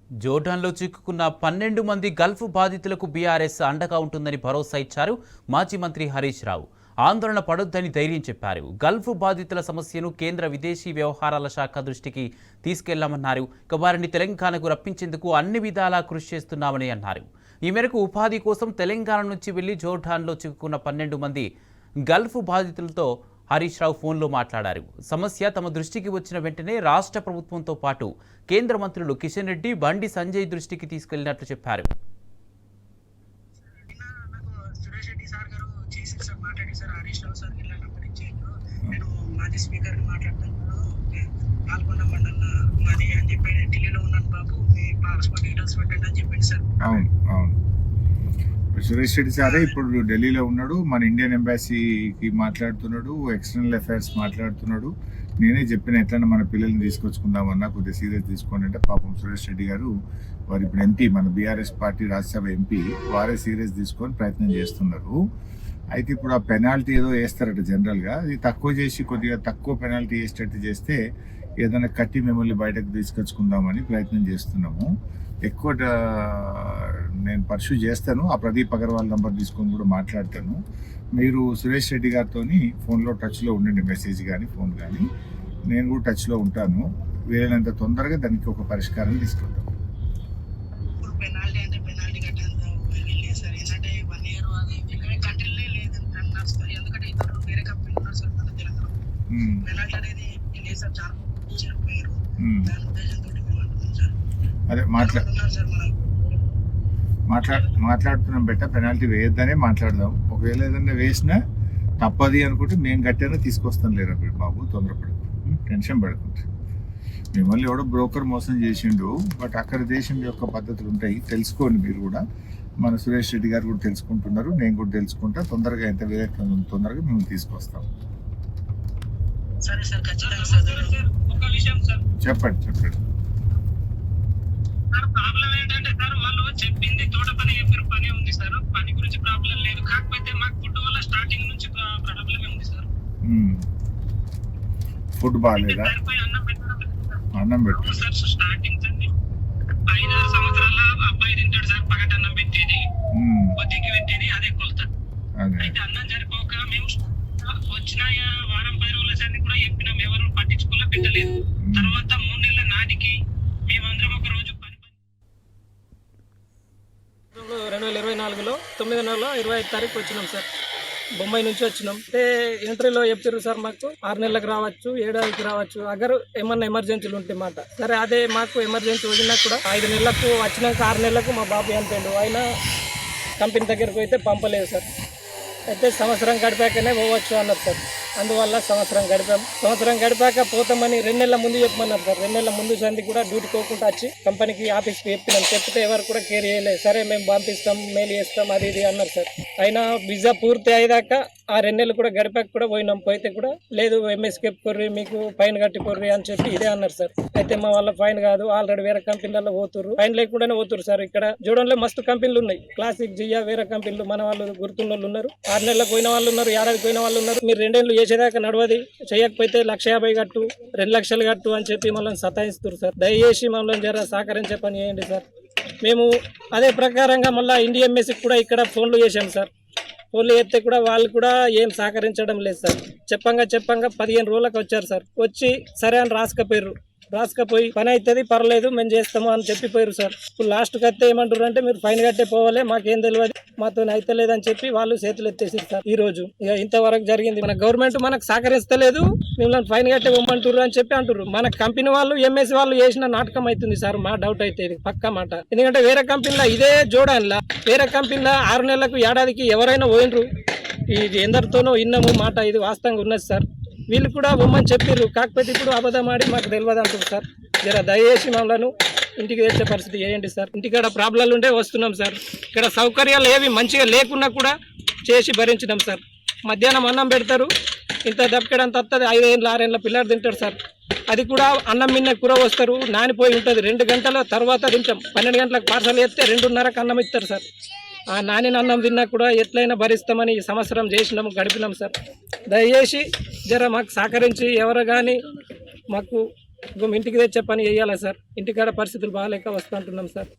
జోర్డాన్లో చిక్కుకున్న 12 మంది గల్ఫ్ బాధితులకు బీఆర్ఎస్ అండగా ఉంటుందని భరోసా ఇచ్చారు మాజీ మంత్రి హరీష్ రావు. ఆందోళన పడొద్దని ధైర్యం చెప్పారు. గల్ఫ్ బాధితుల సమస్యను కేంద్ర విదేశీ వ్యవహారాల శాఖ దృష్టికి తీసుకెళ్లామన్నారు. వారిని తెలంగాణకు రప్పించేందుకు అన్ని విధాలా కృషి చేస్తున్నామని అన్నారు. ఈ మేరకు ఉపాధి కోసం తెలంగాణ నుంచి వెళ్లి జోర్డాన్లో చిక్కుకున్న 12 మంది గల్ఫ్ బాధితులతో హరీష్ రావు ఫోన్లో మాట్లాడారు. సమస్య తమ దృష్టికి వచ్చిన వెంటనే రాష్ట్ర ప్రభుత్వంతో పాటు కేంద్ర మంత్రులు కిషన్ రెడ్డి, బండి సంజయ్ దృష్టికి తీసుకెళ్లినట్లు చెప్పారు. సురేష్ రెడ్డి సారే ఇప్పుడు ఢిల్లీలో ఉన్నాడు. మన ఇండియన్ ఎంబాసీకి మాట్లాడుతున్నాడు, ఎక్స్టర్నల్ అఫైర్స్ మాట్లాడుతున్నాడు. నేనే చెప్పిన ఎట్లన్నా మన పిల్లల్ని తీసుకొచ్చుకుందామన్నా కొద్దిగా సీరియస్ తీసుకోండి అంటే పాపం సురేష్ రెడ్డి గారు వారు ఇప్పుడు ఎంపీ, మన బీఆర్ఎస్ పార్టీ రాజ్యసభ ఎంపీ, వారే సీరియస్ తీసుకొని ప్రయత్నం చేస్తున్నారు. అయితే ఇప్పుడు ఆ పెనాల్టీ ఏదో వేస్తారట జనరల్గా, అది తక్కువ చేసి కొద్దిగా తక్కువ పెనాల్టీ వేసేటట్టు చేస్తే ఏదైనా కట్టి మిమ్మల్ని బయటకు తీసుకొచ్చుకుందామని ప్రయత్నం చేస్తున్నాము. ఎక్కువ నేను పర్సూ చేస్తాను. ఆ ప్రదీప్ అగర్వాల్ నంబర్ తీసుకొని కూడా మాట్లాడతాను. మీరు సురేష్ రెడ్డి గారితో ఫోన్లో టచ్లో ఉండండి, మెసేజ్ కానీ ఫోన్ కానీ. నేను కూడా టచ్లో ఉంటాను. వీలైనంత తొందరగా దానికి ఒక పరిష్కారం తీసుకుంటాం. అదే మాట్లాడుతున్నాం బెట్ట, పెనాల్టీ వేయొద్దనే మాట్లాడదాం. ఒకవేళ ఏదన్నా వేసినా తప్పది అనుకుంటే మేము గట్టిగా తీసుకొస్తాం. లేరా బాబు, తొందరపడకు, టెన్షన్ పడకుండా. మిమ్మల్ని ఎవడో బ్రోకర్ మోసం చేసిండు, బట్ అక్కడ దేశం యొక్క పద్ధతులు ఉంటాయి, తెలుసుకోండి. మీరు కూడా మన సురేష్ రెడ్డి గారు కూడా తెలుసుకుంటున్నారు, నేను కూడా తెలుసుకుంటా. తొందరగా ఎంత వేయకుండా తొందరగా మేము తీసుకొస్తాం. చెప్పండి. ప్రాబ్లం ఏంటంటే సార్, వాళ్ళు చెప్పింది తోట పని చెప్పారు, పని ఉంది సార్. పని గురించి ప్రాబ్లం లేదు, కాకపోతే మాకు ఫుడ్ వల్ల స్టార్టింగ్ నుంచి ప్రాబ్లమే ఉంది సార్. ఫుడ్ బాగాలేదా? అన్నం పెట్టు సార్. స్టార్టింగ్ 5-6 సంవత్సరాల అబ్బాయి తింటాడు సార్, పగటి అన్నం పెట్టేది, కొద్దికి పెట్టేది, అదే కొలత. అయితే అన్నం సరిపోక మేము వచ్చిన వారం 10 రోజుల సార్ని కూడా చెప్పినాం, ఎవరు పట్టించుకోలే, పెట్టలేదు. తర్వాత 3 నెలల నాటికి మేమందరం ఒక రోజు 2024లో 9వ నెల 25వ తారీఖు వచ్చినాం సార్. బొంబాయి నుంచి వచ్చినాం. అంటే ఎంట్రీలో చెప్పారు సార్, మాకు 6 నెలలకు రావచ్చు, 7 నెలలకు రావచ్చు, అగర్ ఏమన్నా ఎమర్జెన్సీలు ఉంటే మాట. సరే, అదే మాకు ఎమర్జెన్సీ వదిలినా కూడా 5 నెలలకు వచ్చినాక 6 నెలలకు మా బాబు చనిపోయాడు. ఆయన కంపెనీ దగ్గరకు అయితే పంపలేదు సార్. అయితే సంవత్సరం గడిపాకనే పోవచ్చు అన్నారు సార్. అందువల్ల సంవత్సరం గడిపాక పోతామని 2 నెలల ముందు చెప్పమన్నారు సార్. 2 నెలల ముందు సంది కూడా డ్యూటీ పోకుండా వచ్చి కంపెనీకి ఆఫీస్కి చెప్పినాం. చెప్తే ఎవరు కూడా కేర్ చేయలేదు. సరే, మేము పంపిస్తాం, మెయిల్ చేస్తాం, అది ఇది అన్నారు సార్. అయినా వీసా పూర్తి అయ్యాక ఆ 2 నెలలు కూడా గడిపాక కూడా పోయినాం. పోతే కూడా లేదు, ఎంఎస్కి కొర్రి, మీకు ఫైన్ కట్టి కొర్రి అని చెప్పి ఇదే అన్నారు సార్. అయితే మా వాళ్ళ ఫైన్ కాదు, ఆల్రెడీ వేరే కంపెనీలలో పోతుర్రు, ఫైన్ లేకుండానే పోతుర్రు సార్. ఇక్కడ జూడంలో మస్తు కంపెనీలు ఉన్నాయి, క్లాసిక్, జియా, వేరే కంపెనీలు. మన వాళ్ళు గుర్తున్న వాళ్ళు ఉన్నారు, 6 నెలలకు పోయిన వాళ్ళు ఉన్నారు, 7 పోయిన వాళ్ళు ఉన్నారు. మీరు 2 ఏళ్ళు చేసేదాకా నడవది, చేయకపోతే 1,50,000 కట్టు, 2 లక్షలు కట్టు అని చెప్పి మమ్మల్ని సతాయిస్తారు సార్. దయచేసి మమ్మల్ని జర సహకరించే పని చేయండి సార్. మేము అదే ప్రకారంగా మళ్ళీ ఇండియా ఎంఎస్కి కూడా ఇక్కడ ఫోన్లు చేశాం సార్. ఫోన్లు చేస్తే కూడా వాళ్ళు కూడా ఏం సహకరించడం లేదు సార్. చెప్పంగా 15 రోజులకు వచ్చారు సార్. వచ్చి సరే అని రాసుకపోయి పని అవుతుంది, పర్లేదు, మేము చేస్తాము అని చెప్పిపోయారు సార్. ఇప్పుడు లాస్ట్కి వస్తే ఏమంటారు అంటే, మీరు ఫైన్ కట్టే పోవాలి, మాకేం తెలియదు, మాతో అయితే లేదని చెప్పి వాళ్ళు చేతులు ఎత్తేసారు సార్. ఈ రోజు ఇక ఇంతవరకు జరిగింది. మన గవర్నమెంట్ మనకు సహకరిస్తలేదు, మిమ్మల్ని ఫైన్ కట్టే పోమంటారు అని చెప్పి అంటారు. మన కంపెనీ వాళ్ళు, ఎంఎస్ వాళ్ళు చేసిన నాటకం అవుతుంది సార్. మా డౌట్ అయితే ఇది పక్కా మాట. ఎందుకంటే వేరే కంపెనీలో, ఇదే జోడాన్లా వేరే కంపెనీలో 6 నెలలకు, ఏడాదికి ఎవరైనా పోయినరు. ఇది ఎందరితోనో ఇన్నాము మాట, ఇది వాస్తవంగా ఉన్నది సార్. వీళ్ళు కూడా బొమ్మని చెప్పారు, కాకపోతే ఇప్పుడు అబద్ధం ఆడి మాకు తెలియదు అంటారు సార్. జర దయచేసి మమ్మల్ని ఇంటికి తెచ్చే పరిస్థితి చేయండి సార్. ఇంటికాడ ప్రాబ్లాలు ఉంటే వస్తున్నాం సార్. ఇక్కడ సౌకర్యాలు ఏవి మంచిగా లేకున్నా కూడా చేసి భరించినాం సార్. మధ్యాహ్నం అన్నం పెడతారు, ఇంత దప్పకడంత వస్తుంది, 5 ఏళ్ళ 6 ఏళ్ళ పిల్లలు తింటారు సార్. అది కూడా అన్నం మిన్న కూర వస్తారు, నానిపోయి ఉంటుంది. 2 గంటల తర్వాత తింటాం. 12 గంటలకు పార్సల్ చేస్తే 2:30కు అన్నం ఇస్తారు సార్. ఆ నానిన అన్నం తిన్నా కూడా ఎట్లయినా భరిస్తామని ఈ సంవత్సరం చేసినాము, గడిపినాం సార్. దయచేసి జర మాకు సహకరించి ఎవరు కానీ మాకు ఇంకో ఇంటికి తెచ్చే పని వేయాలి సార్. ఇంటికాడ పరిస్థితులు బాగాలేక వస్తుంటున్నాం సార్.